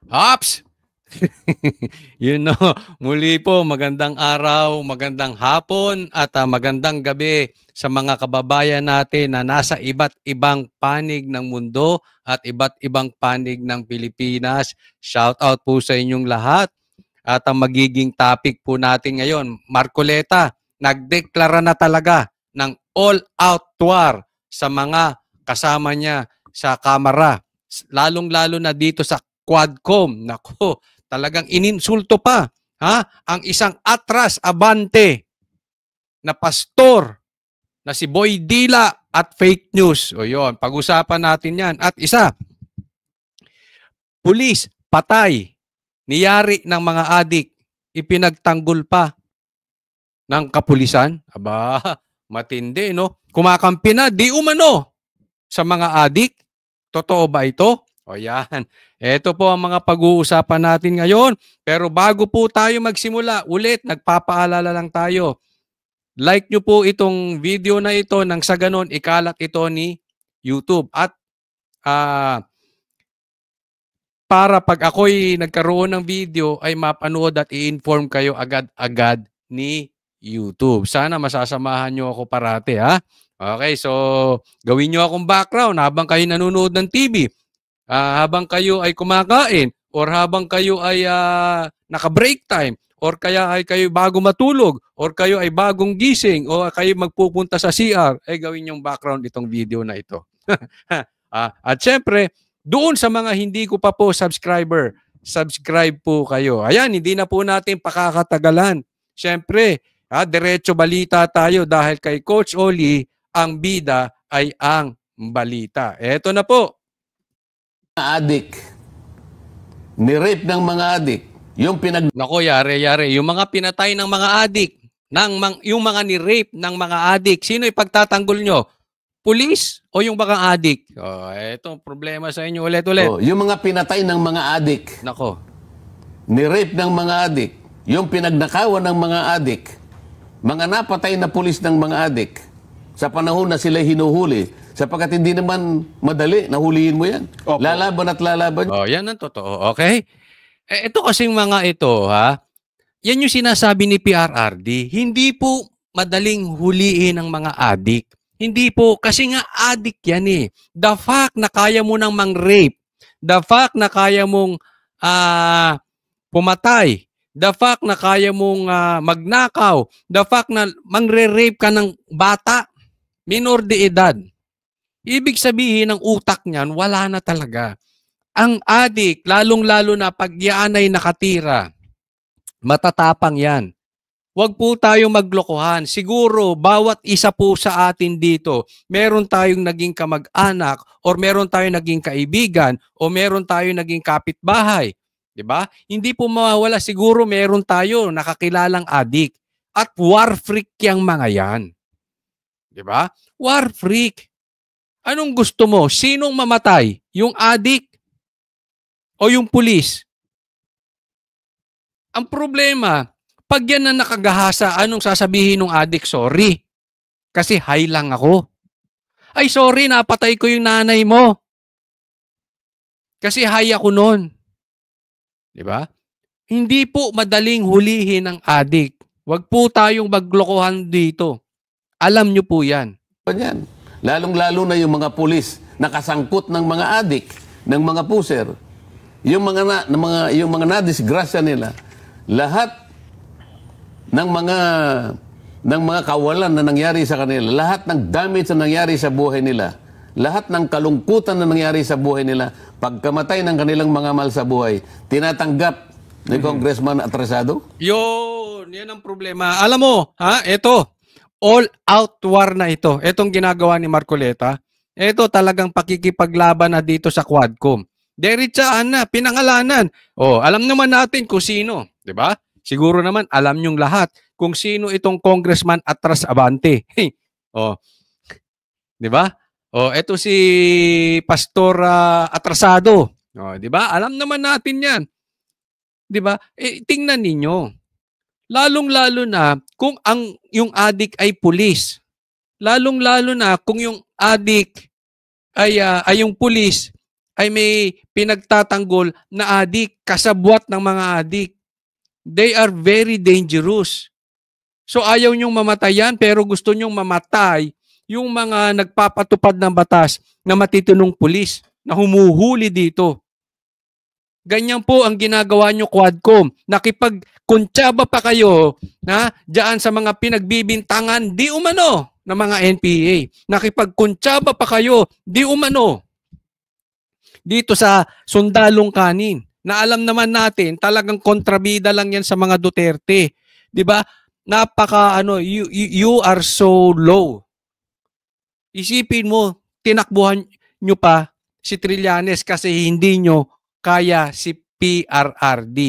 Hops! Muli po, magandang araw, magandang hapon at magandang gabi sa mga kababayan natin na nasa iba't ibang panig ng mundo at iba't ibang panig ng Pilipinas. Shout out po sa inyong lahat. At ang magiging topic po natin ngayon, Marcoleta, nagdeklara na talaga ng all-out war sa mga kasama niya sa Kamara. Lalong-lalo na dito sa Quadcom. Nako, talagang ininsulto pa ang isang atras abante na pastor na si Boy Dila at fake news. O yun, pag-usapan natin yan. At isa, pulis, patay, niyari ng mga adik, ipinagtanggol pa ng kapulisan. Aba, matindi, no? Kumakampi na, di umano sa mga adik. Totoo ba ito? O yan. Ito po ang mga pag-uusapan natin ngayon. Pero bago po tayo magsimula, ulit, nagpapaalala lang tayo. Like nyo po itong video na ito nang sa ganon ikalat ito ni YouTube. At para pag ako'y nagkaroon ng video ay mapanood at i-inform kayo agad-agad ni YouTube. Sana masasamahan nyo ako parati, ha? Okay, so gawin nyo akong background habang kayo nanonood ng TV, habang kayo ay kumakain, or habang kayo ay naka-break time, or kaya ay kayo bago matulog, or kayo ay bagong gising, o kayo magpupunta sa CR, ay gawin yung background itong video na ito. At syempre, doon sa mga hindi ko pa po subscriber, subscribe po kayo. Ayan, hindi na po natin pakakatagalan. Syempre, diretso balita tayo dahil kay Coach Oli, ang bida ay ang balita. Eto na po. Adik. Ni-rape ng mga adik. Nako, yare-yare. Yung mga pinatay ng mga adik, yung mga ni-rape ng mga adik, sino ipagtatanggol nyo? Pulis o yung mga adik? Eto problema sa inyo ulit-ulit. Yung mga pinatay ng mga adik. Nako. Ni-rape ng mga adik. Yung pinagnakawan ng mga adik. Mga napatay na pulis ng mga adik. Sa panahon na sila hinuhuli, sapagkat hindi naman madali, nahulihin mo yan. Opo. Lalaban at lalaban. Yan ang totoo. Okay? Ito kasing mga ito, yan yung sinasabi ni PRRD. Hindi po madaling huliin ng mga adik. Hindi po, kasi nga adik yan eh. The fact na kaya mo nang mang-rape, the fact na kaya mong pumatay, the fact na kaya mong magnakaw, the fact na mangre-rape ka ng bata, minor de edad. Ibig sabihin ng utak niyan, wala na talaga. Ang adik, lalong-lalo na pag yan ay nakatira, matatapang yan. Huwag po tayong maglokohan. Siguro, bawat isa po sa atin dito, meron tayong naging kamag-anak, or meron tayong naging kaibigan, o meron tayong naging kapitbahay. Diba? Hindi po mawawala. Siguro meron tayo nakakilalang adik. At war freak yang mga yan. Diba? War freak. Anong gusto mo? Sinong mamatay? Yung adik o yung pulis? Ang problema, pag yan na nakagahasa, anong sasabihin ng adik? Sorry. Kasi high lang ako. Ay, sorry, napatay ko yung nanay mo. Kasi high ako noon. Diba? Hindi po madaling hulihin ng adik. Huwag po tayong maglokohan dito. Alam nyo po yan. Yan. Lalong-lalo na yung mga pulis nakasangkot ng mga adik, ng mga puser. Yung mga nadisgrasya nila, lahat ng mga kawalan na nangyari sa kanila, lahat ng damage na nangyari sa buhay nila, lahat ng kalungkutan na nangyari sa buhay nila, pagkamatay ng kanilang mga mahal sa buhay, tinatanggap ni Congressman Atrasado? Yan ang problema. Alam mo, ito, all-out war na ito. Itong ginagawa ni Marcoleta, ito talagang pakikipaglaban na dito sa Quadcom. Diretsahan na, pinangalanan. Alam naman natin kung sino, di ba? Siguro naman alam nyong lahat kung sino itong Congressman Atras Abante. Di ba? Ito si Pastor Atrasado. Di ba? Alam naman natin 'yan. Di ba? Tingnan ninyo. Lalong-lalo na kung yung adik ay pulis. Lalong-lalo na kung yung adik ay yung pulis ay may pinagtatanggol na adik, kasabwat ng mga adik. They are very dangerous. So ayaw nyong mamatayan pero gusto nyong mamatay yung mga nagpapatupad ng batas na matitinong pulis na humuhuli dito. Ganyan po ang ginagawa nyo, Quadcom. Nakipagkuntsaba pa kayo diyan sa mga pinagbibintangan di umano ng mga NPA. Nakipagkuntsaba pa kayo di umano dito sa sundalong kanin na alam naman natin talagang kontrabida lang yan sa mga Duterte. 'Di ba? You are so low. Isipin mo, tinakbuhan nyo pa si Trillanes kasi hindi nyo kaya si PRRD.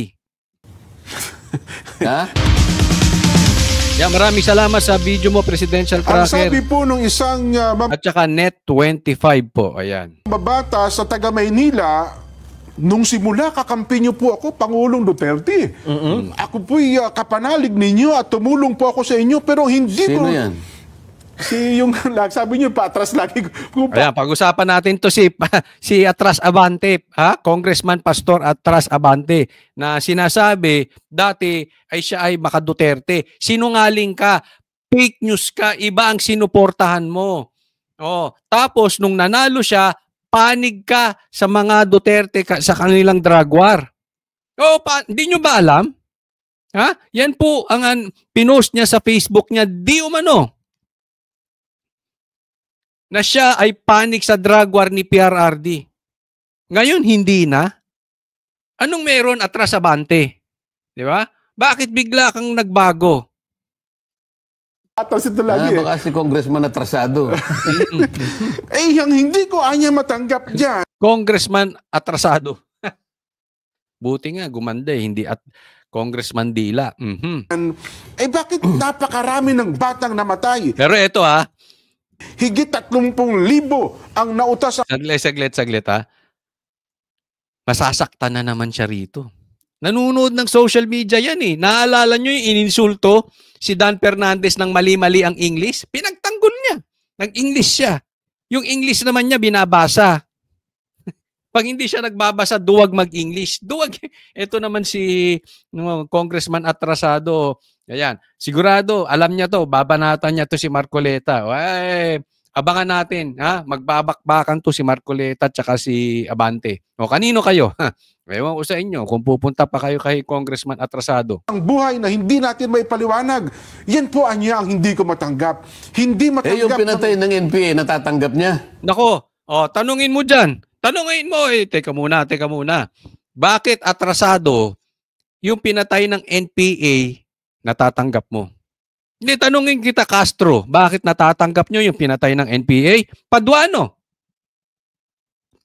Ha? Maraming salamat sa video mo, Presidential Tracker. Ang sabi po nung isang at saka Net25 po, ayan. mababata sa taga Maynila, nung simula kakampi niyo po ako, Pangulong Duterte. Ako po'y kapanalig ninyo at tumulong po ako sa inyo, pero hindi ko... Sino yan? Si yung sabi niyo patras lagi ko. Ayan, pag-usapan natin to si Atras Abante, Congressman Pastor Atras Abante, na sinasabi dati ay siya ay maka-Duterte. Sinungaling ka, fake news ka, iba ang sinuportahan mo. Tapos nung nanalo siya, panig ka sa mga Duterte sa kanilang drug war. Hindi nyo ba alam? Yan po ang pinost niya sa Facebook niya, di umano na siya ay panig sa drug war ni PRRD. Ngayon, hindi na. Anong meron, Atras Abante? Di ba? Bakit bigla kang nagbago? Atras ito lagi. Baka si congressman atrasado. Yung hindi ko anya matanggap dyan. Congressman atrasado. Buti nga, gumanda hindi at Congressman Dila. Bakit napakarami ng batang namatay? Pero ito Higit 30,000 ang nautas sa... Saglit Masasaktan na naman siya rito. Nanonood ng social media yan Naalala nyo yung ininsulto si Dan Fernandez ng mali-mali ang English? Pinagtanggol niya. Nag-English siya. Yung English naman niya binabasa. Pag hindi siya nagbabasa, duwag mag-English. Duwag. Ito naman si Congressman Atrasado. Ayan. Sigurado, alam niya to. Babanatan niya to si Marcoleta. Abangan natin. Magbabakbakan to si Marcoleta at saka si Abante. Kanino kayo? Ewan ko sa inyo. Kung pupunta pa kayo kay Congressman Atrasado. Ang buhay na hindi natin may paliwanag. Yan po anya ang hindi ko matanggap. Hindi matanggap. Yung pinatay ng NPA, natatanggap niya? Nako, tanungin mo dyan. Tanungin mo Teka muna. Bakit Atrasado yung pinatay ng NPA natatanggap mo? Hindi, tanungin kita, Castro, bakit natatanggap nyo yung pinatay ng NPA? Paduano,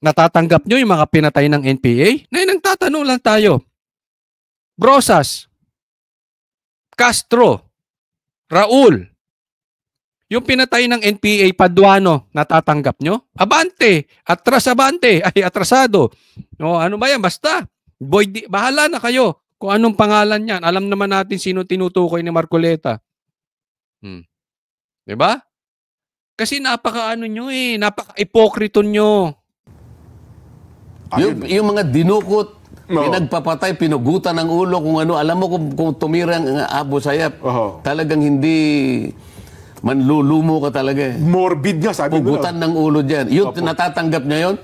natatanggap nyo yung mga pinatay ng NPA? Nagtatanong lang tayo. Brosas, Castro, Raul, yung pinatay ng NPA, Paduano, natatanggap nyo? Abante, Atras Abante, Atrasado. Ano ba yan? Basta, bahala na kayo kung anong pangalan yan. Alam naman natin sino tinutukoy ni Marcoleta. Diba? Kasi napaka-ano nyo napaka-ipokrito nyo. Yung mga dinukot, pinagpapatay, pinugutan ng ulo, kung ano, alam mo kung tumira ang Abu Sayyaf, talagang hindi manlulumo ka talaga Morbid nga, sabi mo. Pugutan ng ulo dyan. Natatanggap niya yun?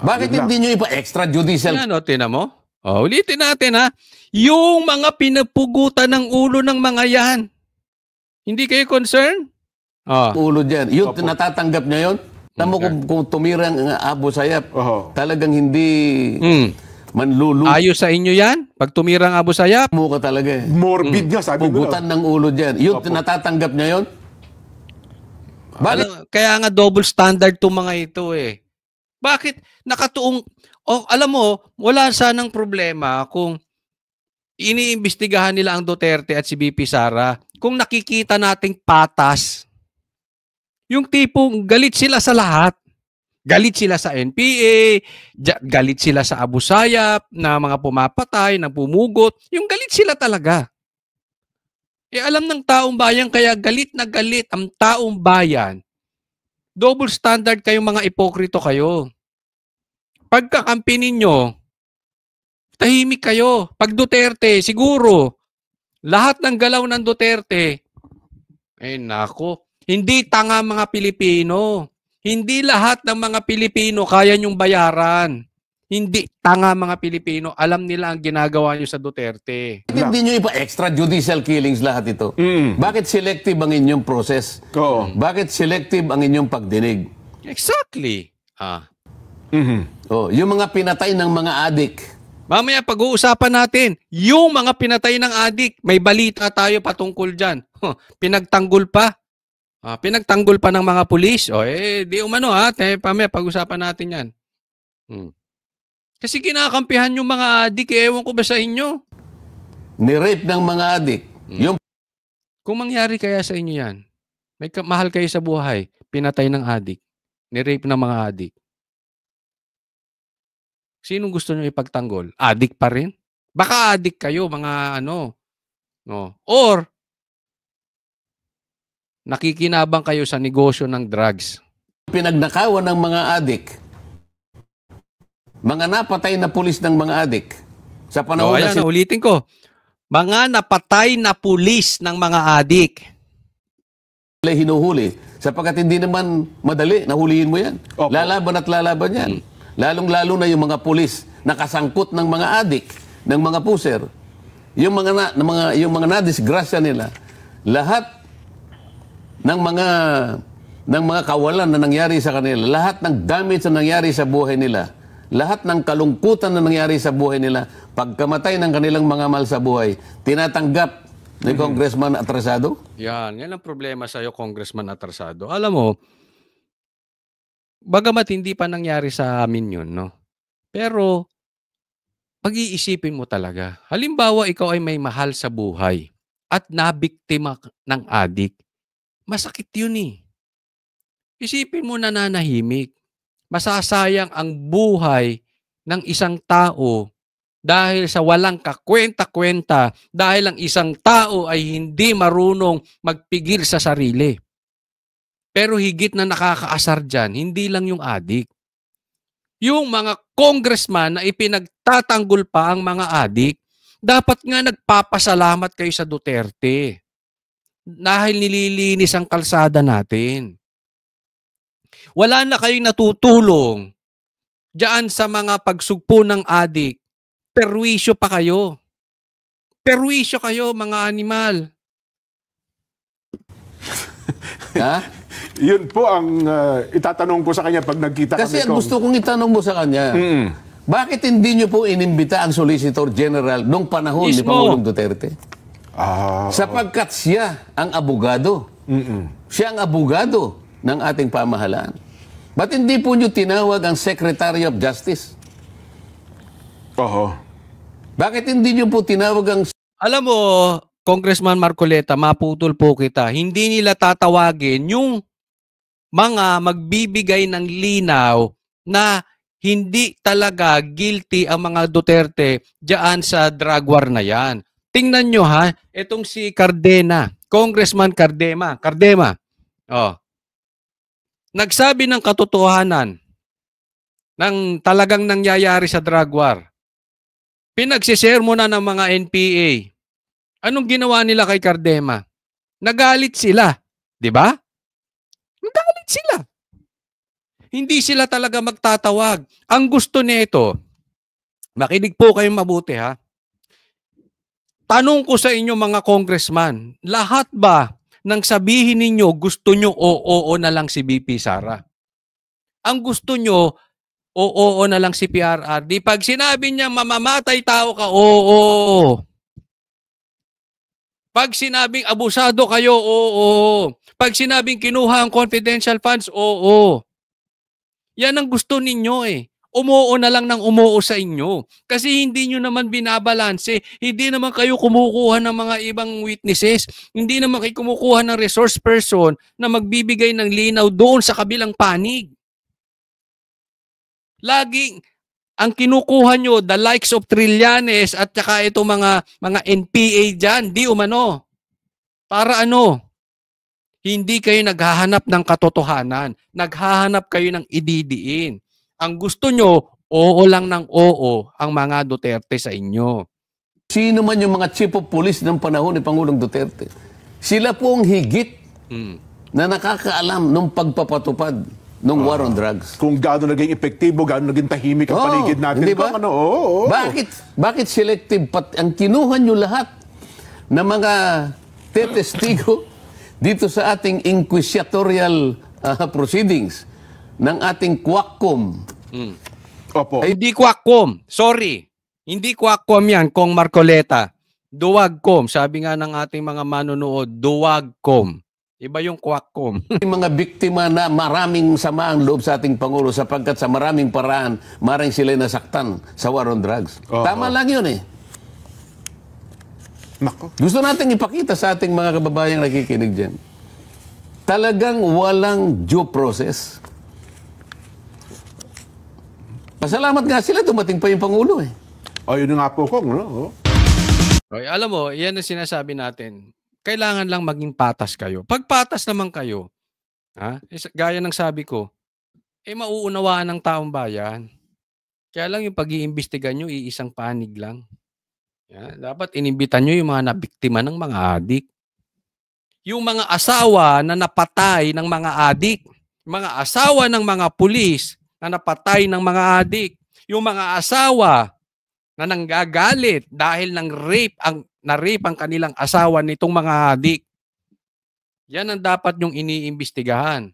Bakit hindi nyo ipa-extrajudicial? Tinan mo? Ulitin natin yung mga pinapugutan ng ulo ng mga yan. Hindi kayo concerned? Ulo dyan. Natatanggap niya yun? Alam mo kung tumira ang Abu Sayyaf, talagang hindi manlulumo. Ayos sa inyo yan? Pag tumira ang Abu Sayyaf? Mo ka talaga Morbid nga, sabi mo. Pugutan ng ulo dyan. Natatanggap niya yun? Kaya nga double standard itong mga ito Bakit nakatuong... alam mo, wala sanang problema kung iniimbestigahan nila ang Duterte at si BP Sara kung nakikita nating patas. Yung tipong galit sila sa lahat. Galit sila sa NPA, galit sila sa Abu Sayyaf, na mga pumapatay, na pumugot. Yung galit sila talaga. Alam ng taong bayan, kaya galit na galit ang taong bayan. Double standard kayong mga ipokrito kayo. Pagkakampi ninyo, tahimik kayo. Pag Duterte, siguro, lahat ng galaw ng Duterte, nako, hindi tanga mga Pilipino. Hindi lahat ng mga Pilipino kaya nyong bayaran. Hindi tanga mga Pilipino. Alam nila ang ginagawa nyo sa Duterte. Hindi nyo ipa extrajudicial killings lahat ito. Bakit selective ang inyong process? Oo. Bakit selective ang inyong pagdinig? Exactly. Oh, yung mga pinatay ng mga adik. Mamaya pag-uusapan natin, yung mga pinatay ng adik, may balita tayo patungkol dyan. Pinagtanggol pa. Pinagtanggol pa ng mga pulis. Di umano mamaya pag-usapan natin yan. Kasi kinakampihan yung mga adik, ewan ko ba sa inyo? Ni-rape ng mga adik. Yung Kung mangyari kaya sa inyo yan, mahal kayo sa buhay, pinatay ng adik, ni-rape ng mga adik. Sinong gusto nyo ipagtanggol? Adik pa rin? Baka adik kayo, mga no? Or, nakikinabang kayo sa negosyo ng drugs. pinagnakawan ng mga adik, mga napatay na pulis ng mga adik, sa panahon na Ayan, ulitin ko. Mga napatay na pulis ng mga adik. sila hinuhuli, sapagkat hindi naman madali, nahulihin mo yan. Opo. Lalaban at lalaban yan. Lalong-lalo na yung mga pulis nakasangkot ng mga adik, ng mga puser, yung mga nadisgrasya nila, lahat ng mga kawalan na nangyari sa kanila, lahat ng damage na nangyari sa buhay nila, lahat ng kalungkutan na nangyari sa buhay nila, pagkamatay ng kanilang mga mahal sa buhay, tinatanggap ni Congressman Atrasado? Yan ang problema sa'yo, Congressman Atrasado. Alam mo, bagamat hindi pa nangyari sa amin yun, no? Pero, pag-iisipin mo talaga. Halimbawa, ikaw ay may mahal sa buhay at nabiktima ng adik. Masakit yun eh. Isipin mo nananahimik. Masasayang ang buhay ng isang tao dahil sa walang kakwenta-kwenta, dahil ang isang tao ay hindi marunong magpigil sa sarili. Pero higit na nakakaasar dyan, hindi lang yung adik. Yung mga congressman na ipinagtatanggol pa ang mga adik, dapat nga nagpapasalamat kayo sa Duterte dahil nililinis ang kalsada natin. Wala na kayong natutulong diyan sa mga pagsugpo ng adik. Perwisyo pa kayo. Perwisyo kayo, mga animal. Ha? Yun po ang itatanong ko sa kanya pag nagkita Kasi kami. gusto kong itanong mo sa kanya, bakit hindi nyo po inimbita ang Solicitor General nung panahon ni Mismo. Pangulong Duterte? Ah, Sapagkat siya ang abogado. Siya ang abogado ng ating pamahalaan. Ba't hindi po nyo tinawag ang Secretary of Justice? oo. Bakit hindi nyo po tinawag ang... Alam mo, Congressman Marcoleta, maputol po kita. Hindi nila tatawagin yung mga magbibigay ng linaw na hindi talaga guilty ang mga Duterte diyan sa drug war na yan. Tingnan nyo itong si Cardema, Congressman Cardema. Nagsabi ng katotohanan ng talagang nangyayari sa drug war. Pinagsishare mo na ng mga NPA. Anong ginawa nila kay Cardema? Nagalit sila. Di ba? Nagalit sila. Hindi sila talaga magtatawag. Ang gusto nito, makinig po kayong mabuti Tanong ko sa inyo mga congressman, lahat ba nang sabihin ninyo gusto nyo oo na lang si BP Sara? Ang gusto nyo, oo na lang si PRR. Di pag sinabi niya mamamatay tao ka, oo. Pag sinabing abusado kayo, oo. Pag sinabing kinuha ang confidential funds, oo. Yan ang gusto ninyo eh. Umuo na lang ng umuo sa inyo. Kasi hindi nyo naman binabalanse. Hindi naman kayo kumukuha ng mga ibang witnesses. Hindi naman kayo kumukuha ng resource person na magbibigay ng linaw doon sa kabilang panig. Laging ang kinukuha nyo, the likes of Trillanes at saka itong mga NPA dyan, di umano. Para ano? Hindi kayo naghahanap ng katotohanan. Naghahanap kayo ng ididiin. Ang gusto nyo, Oo lang ng oo ang mga Duterte sa inyo. Sino man yung mga chief of police ng panahon ni Pangulong Duterte, sila po ang higit na nakakaalam ng pagpapatupad ng war on drugs. Kung gaano naging epektibo, gaano naging tahimik ang Oo, paligid natin. hindi ba? Ano, oo. Bakit selective? Ang kinuha nyo lahat na mga tetestigo dito sa ating inquisitorial proceedings ng ating Quackcom. Opo. Ay, hindi Quackcom. Sorry. Hindi Quackcom yan, Kong Marcoleta. Duwagcom. Sabi nga ng ating mga manonood, Duwagcom. Iba yung Quackcom. Yung mga biktima na maraming sama ang loob sa ating Pangulo sapagkat sa maraming paraan, maring sila nasaktan sa war on drugs. Tama lang yun eh. Nako. Gusto natin ipakita sa ating mga kababayang nakikinig dyan. Talagang walang due process. Pasalamat nga sila, dumating pa yung Pangulo eh. Ayun nga po, Kong. No? Okay, alam mo, yan ang sinasabi natin. Kailangan lang maging patas kayo. Pag patas naman kayo, gaya ng sabi ko, mauunawaan ng taong bayan. Kaya lang yung pag-iimbestigan nyo, iisang panig lang. Yan. Dapat inimbitan nyo yung mga nabiktima ng mga adik. Yung mga asawa na napatay ng mga adik. Mga asawa ng mga pulis na napatay ng mga adik. Yung mga asawa na nanggagalit dahil na-rape ang kanilang asawa nitong mga adik. Yan ang dapat nyong iniimbestigahan.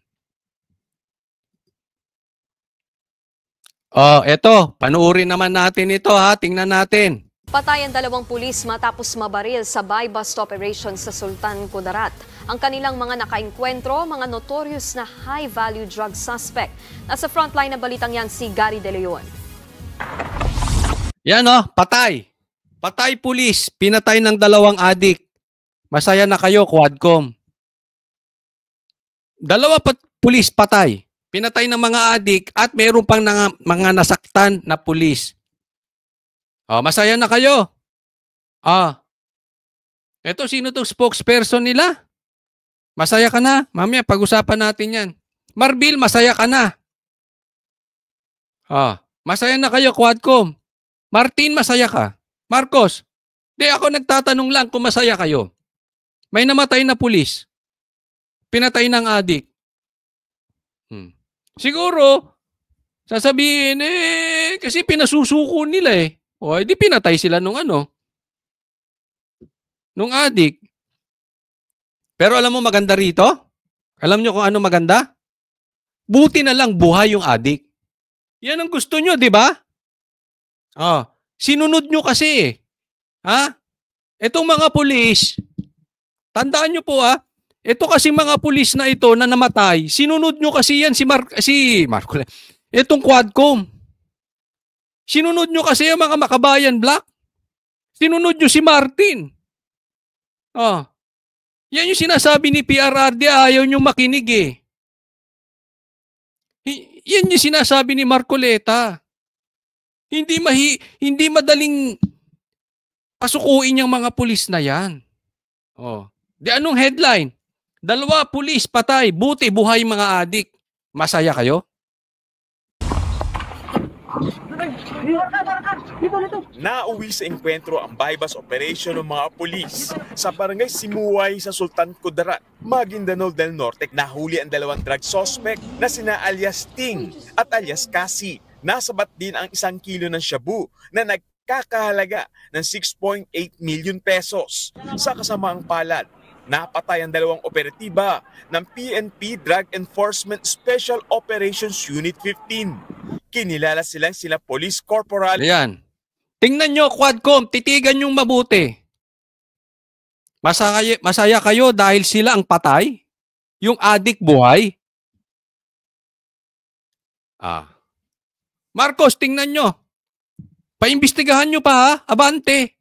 Eto, panuorin naman natin ito ha, tingnan natin. Patay ang 2 pulis matapos mabaril sa buy-bust operation sa Sultan Kudarat. Ang kanilang mga nakaengkwentro, mga notorious na high-value drug suspect. Nasa frontline na balitang yan si Gary De Leon. Yan patay. Patay pulis, pinatay ng 2 adik. Masaya na kayo, Quadcom. 2 pulis patay. Pinatay ng mga adik at mayroon pang mga nasaktan na pulis. Masaya na kayo. Eto, sino itong spokesperson nila? Masaya ka na? Mamaya, pag-usapan natin yan. Marbil, masaya ka na. Masaya na kayo, Quadcom. Martin, masaya ka. Marcos, ako nagtatanong lang kung masaya kayo. May namatay na pulis. Pinatay ng adik. Siguro, sasabihin, kasi pinasusuko nila eh. Di pinatay sila nung adik. Pero alam mo maganda rito? Alam nyo kung ano maganda? Buti na lang buhay yung adik. Yan ang gusto nyo, di ba? Sinunod nyo kasi Itong mga pulis, tandaan nyo po ito kasi mga pulis na ito na namatay, sinunod nyo kasi yan si Marco. Itong Quadcom. Sinunod nyo kasi yung mga Makabayan Black. Sinunod nyo si Martin. Yan yung sinasabi ni PRRD, ayaw nyo makinig eh. Yan yung sinasabi ni Marcoleta. Hindi madaling pasukuin yung mga pulis na yan. Di anong headline? 2 pulis patay, buti buhay mga adik. Masaya kayo? Nauwi sa engkwentro ang buy-bust operation ng mga pulis sa barangay Simuay sa Sultan Kudarat, Maguindanao del Norte. Nahuli ang 2 drug suspect na sina alias Ting at alias Kasi. Nasabat din ang 1 kilo ng shabu na nagkakahalaga ng 6.8 million pesos. Sa kasamaang palad, napatay ang 2 operatiba ng PNP Drug Enforcement Special Operations Unit 15. Kinilala sila Police Corporal. Ayan. Tingnan nyo, Quadcom, titigan nyo mabuti. Masaya kayo dahil sila ang patay? Yung adik buhay? Marcos, tingnan nyo. Paimbestigahan nyo pa Abante.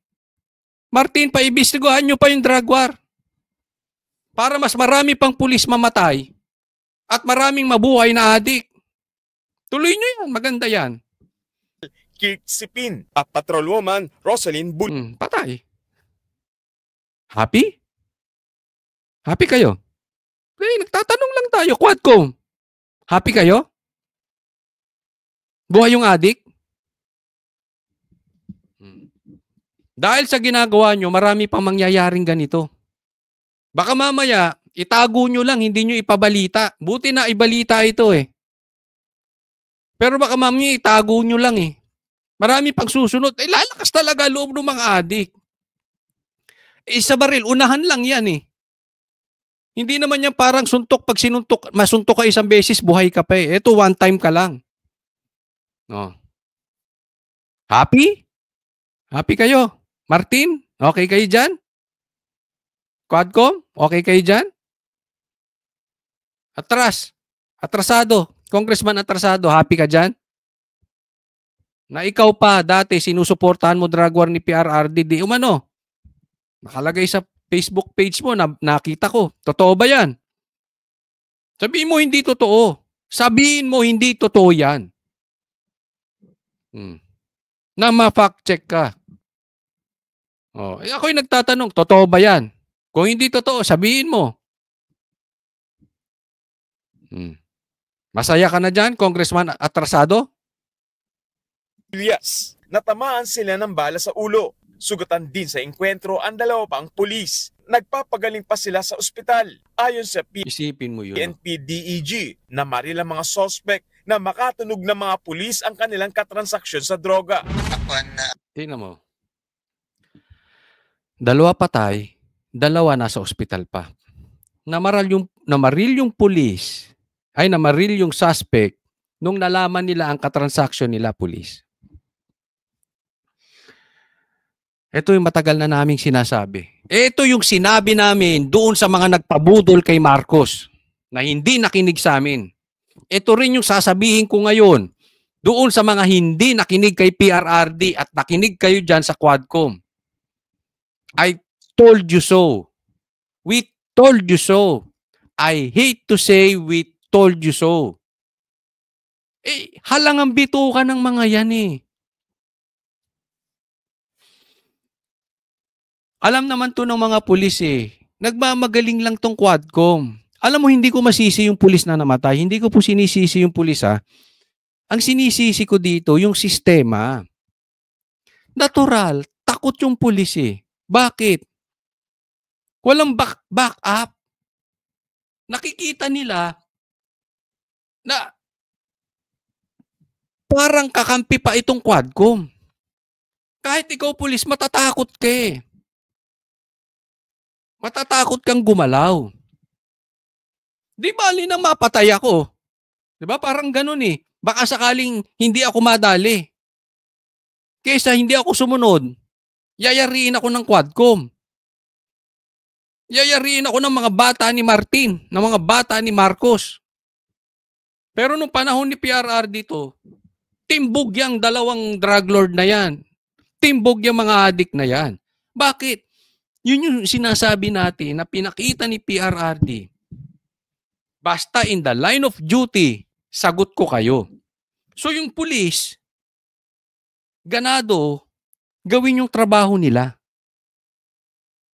Martin, paimbestigahan nyo pa yung drug war. Para mas marami pang pulis mamatay at maraming mabuhay na adik. Tuloy nyo yan. Maganda yan. Kirk Sipin at patrolwoman Rosalyn Bull. Patay. Happy? Happy kayo? Nagtatanong lang tayo, Quadcom. Happy kayo? Buhay yung adik? Dahil sa ginagawa nyo, marami pang mangyayaring ganito. Baka mamaya, itago nyo lang, hindi nyo ipabalita. Buti na ibalita ito eh. Pero baka mamaya itago nyo lang eh. Marami pang susunod. Lalakas talaga loob ng mga adik. Sa baril, unahan lang yan eh. Hindi naman yan parang suntok. Pag sinuntok, masuntok ka isang beses, buhay ka pa eh. Ito, one time ka lang. No. Happy? Happy kayo? Martin? Okay kayo dyan? Quadcom? Okay kayo dyan? Atrasado. Congressman atrasado, happy ka dyan? Na ikaw pa dati sinusuportahan mo drug war ni PRRD, di umano. Nakalagay sa Facebook page mo, nakita ko. Totoo ba yan? Sabihin mo hindi totoo. Sabihin mo hindi totoo yan. Na ma-fact check ka. Ako'y nagtatanong, totoo ba yan? Kung hindi totoo, sabihin mo. Masaya ka na dyan, Congressman atrasado? Yes, natamaan sila ng bala sa ulo. Sugatan din sa engkwentro ang dalawa pang pulis. Nagpapagaling pa sila sa ospital. Ayon sa Isipin mo yun. PNP-DEG, namaril ang mga sospek na makatunog ng mga pulis ang kanilang katransaksyon sa droga. Tingnan mo. 2 patay, 2 nasa ospital pa. Namaril yung pulis, namaril yung suspect nung nalaman nila ang katransaksyon nila pulis. Ito yung matagal na naming sinasabi. Ito yung sinabi namin doon sa mga nagpabudol kay Marcos na hindi nakinig sa amin. Ito rin yung sasabihin ko ngayon doon sa mga hindi nakinig kay PRRD at nakinig kayo dyan sa Quadcom. I told you so. We told you so. I hate to say we told you so. Halangang bitukan ng mga yan eh. Alam naman to ng mga pulis eh. Nagmamagaling lang tong Quadcom. Alam mo, hindi ko masisi yung pulis na namatay. Hindi ko po sinisisi yung pulis ha. Ang sinisisi ko dito, yung sistema. Natural, takot yung pulis eh. Bakit? Walang back up. Nakikita nila na parang kakampi pa itong Quadcom. Kahit ikaw pulis, matatakot ka eh. Matatakot kang gumalaw. Di bali nang mapatay ako. Di ba? Parang ganun eh. Baka sakaling hindi ako madali. Kesa hindi ako sumunod, yayariin ako ng Quadcom. Yayariin ako ng mga bata ni Martin, ng mga bata ni Marcos. Pero nung panahon ni PRR dito, timbog yung 2 drug lord na yan. Timbog yung mga adik na yan. Bakit? Yun yung sinasabi natin na pinakita ni PRRD. Basta in the line of duty, sagot ko kayo. So yung pulis, ganado, gawin yung trabaho nila.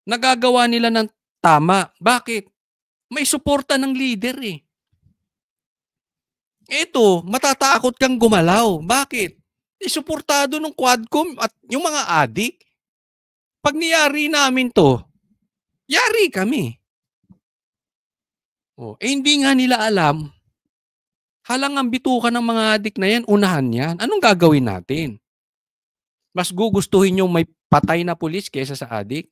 Nagagawa nila ng tama. Bakit? May suporta ng leader eh. Ito, matatakot kang gumalaw. Bakit? Suportado ng Quadcom at yung mga adik. Pag niyari namin to, yari kami. Hindi nga nila alam, halangang bitukan ng mga adik na yan, unahan yan. Anong gagawin natin? Mas gugustuhin yung may patay na pulis kaysa sa adik?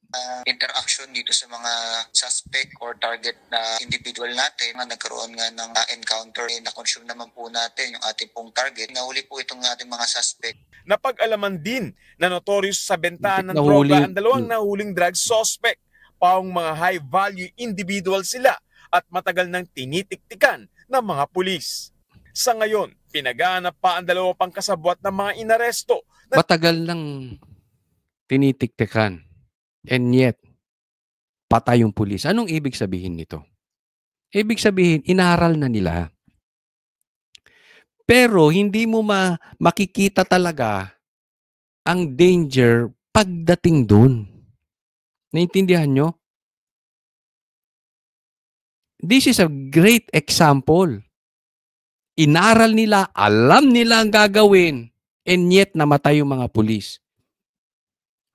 Interaction dito sa mga suspect or target na individual natin. Nagkaroon nga ng encounter, na-consume naman po natin yung ating pong target. Nahuli po itong ating mga suspect. Napag-alaman din na notorious sa bentahan ng droga ang 2 nahuling drug suspect. Paong mga high-value individual sila at matagal nang tinitiktikan ng mga pulis. Sa ngayon, pinagahanap pa ang 2 pang kasabwat ng mga inaresto. Matagal nang tinitiktikan. And yet, patay yung pulis. Anong ibig sabihin nito? Ibig sabihin, inaral na nila. Pero hindi mo makikita talaga ang danger pagdating dun. Naintindihan nyo? This is a great example. Inaral nila, alam nila ang gagawin, and yet namatay yung mga pulis.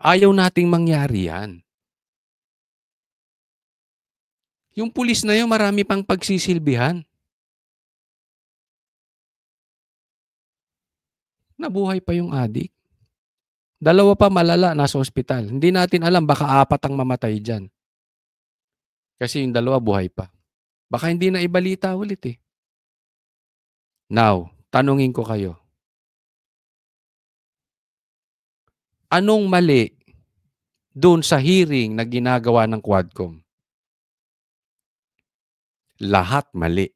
Ayaw nating mangyari yan. Yung pulis na yun, marami pang pagsisilbihan. Nabuhay pa yung adik. 2 pa malala, nasa ospital. Hindi natin alam, baka 4 ang mamatay dyan. Kasi yung 2 buhay pa. Baka hindi na ibalita ulit eh. Now, tanungin ko kayo. Anong mali doon sa hearing na ginagawa ng Quadcom? Lahat mali.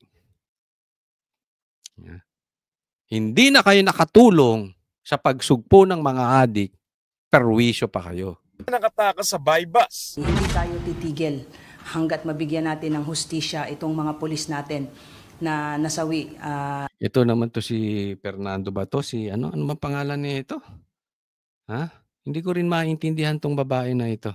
Hindi na kayo nakatulong sa pagsugpo ng mga adik, perwisyo pa kayo. Nakatakas sa bypass. Hindi tayo titigil hanggat mabigyan natin ng hustisya itong mga pulis natin na nasawi. Ito naman to si Fernando ba to? Ano bang pangalan niya ito? Ha? Hindi ko rin maintindihan tong babae na ito.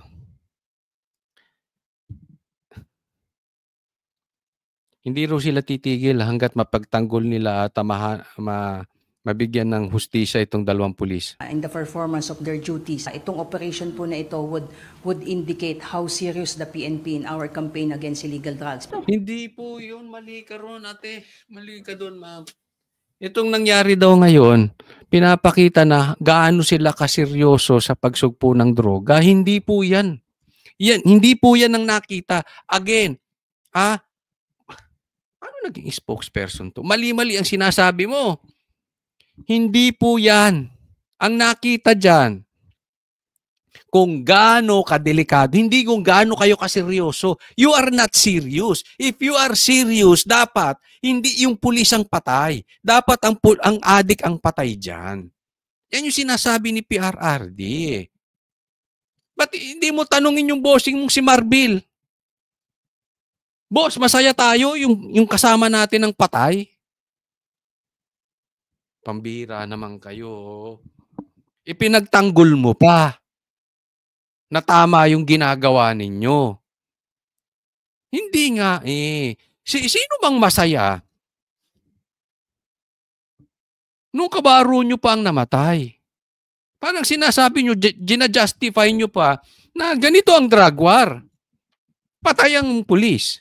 Hindi raw sila titigil hanggat mapagtanggol nila at mabigyan ng hustisya itong 2 pulis. In the performance of their duties. Itong operation po na ito would indicate how serious the PNP in our campaign against illegal drugs. Hindi po yun. Mali ka ron, ate. Mali ka doon, ma'am. Itong nangyari daw ngayon, pinapakita na gaano sila kaseryoso sa pagsugpo ng droga. Hindi po yan. Hindi po yan ang nakita. Again, paano naging spokesperson to? Mali-mali ang sinasabi mo. Hindi po yan. Ang nakita dyan, kung gaano kadelikado, hindi kung gaano kayo kaseryoso. You are not serious. If you are serious, dapat hindi yung pulis ang patay. Dapat ang adik ang patay dyan. Yan yung sinasabi ni PRRD. Ba't hindi mo tanungin yung bossing mong si Marbil? Boss, masaya tayo yung kasama natin ang patay. Pambira naman kayo. Ipinagtanggol mo pa na tama yung ginagawa ninyo. Hindi nga eh. Sino bang masaya? Nung kabaro nyo pa ang namatay. Parang sinasabi nyo, ginajustify nyo pa na ganito ang drug war. Patay ang pulis.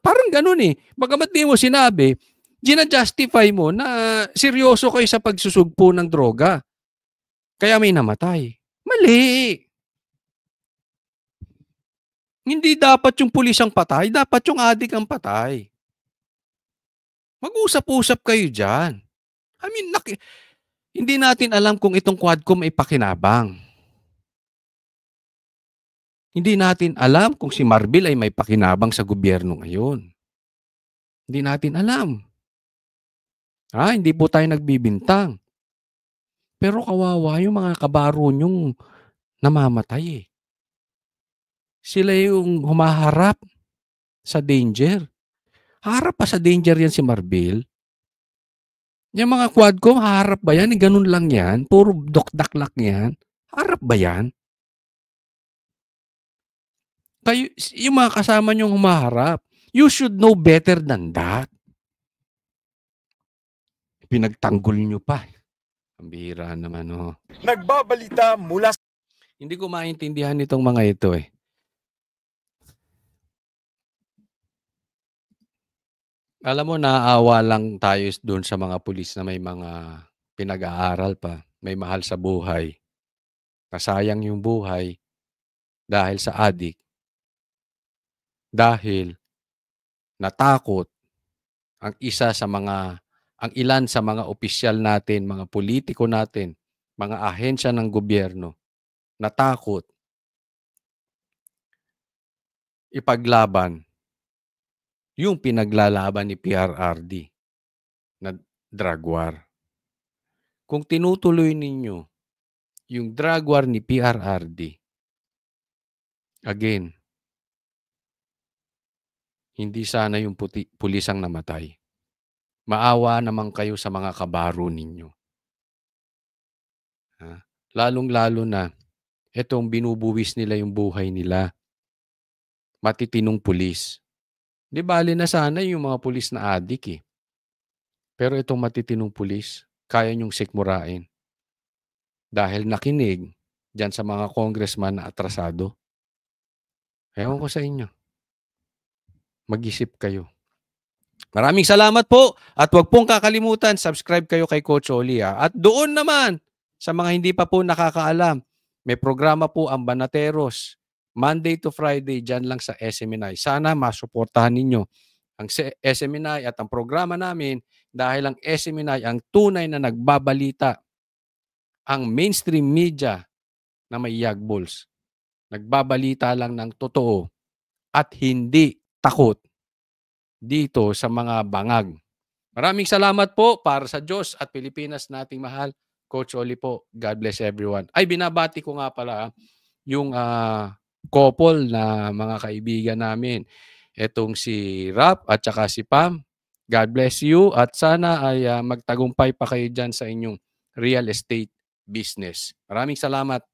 Parang ganun eh. Bagamat di mo sinabi, ginajustify mo na seryoso kayo sa pagsusugpo ng droga. Kaya may namatay. Mali. Hindi dapat yung pulis ang patay, dapat yung adik ang patay. Mag-usap-usap kayo dyan. I mean, hindi natin alam kung itong Quadcom ay pakinabang. Hindi natin alam kung si Marbil ay may pakinabang sa gobyerno ngayon. Hindi natin alam. Hindi po tayo nagbibintang. Pero kawawa yung mga kabaro nyong namamatay eh. Sila yung humaharap sa danger. Harap pa sa danger yan si Marbil. Yung mga Quadcom, harap ba yan? Ganun lang yan. Puro dokdaklak yan. Harap ba yan? Kayo, yung mga kasama nyong humaharap, you should know better than that. Pinagtanggol nyo pa. Ang bihira naman, oh. Nagbabalita mula sa Hindi ko maintindihan itong mga ito eh. Alam mo, naaawa lang tayo doon sa mga pulis na may mga pinag-aaral pa, may mahal sa buhay. Nasayang yung buhay dahil sa adik. Dahil natakot ang ilan sa mga opisyal natin, mga politiko natin, mga ahensya ng gobyerno, natakot ipaglaban yung pinaglalaban ni PRRD na drug war. Kung tinutuloy ninyo yung drug war ni PRRD, again, hindi sana yung pulis ang namatay. Maawa naman kayo sa mga kabaro ninyo. Lalong-lalo na, etong binubuwis nila yung buhay nila. Matitinong pulis. Di bali na sana yung mga pulis na adik eh. Pero itong matitinong pulis, kaya nyong sikmurain. Dahil nakinig dyan sa mga congressman na atrasado. Ewan ko sa inyo. Mag-isip kayo. Maraming salamat po at huwag pong kakalimutan, subscribe kayo kay Coach Oli. At doon naman, sa mga hindi pa po nakakaalam, may programa po ang Banateros, Monday to Friday, dyan lang sa SMNI. Sana masuportahan ninyo ang SMNI at ang programa namin dahil ang SMNI ang tunay na nagbabalita, ang mainstream media na may yagbuls. Nagbabalita lang ng totoo at hindi takot dito sa mga bangag. Maraming salamat po para sa Diyos at Pilipinas nating mahal. Coach Oli po, God bless everyone. Ay, binabati ko nga pala yung couple na mga kaibigan namin. Etong si Rap at saka si Pam. God bless you at sana ay magtagumpay pa kayo dyan sa inyong real estate business. Maraming salamat.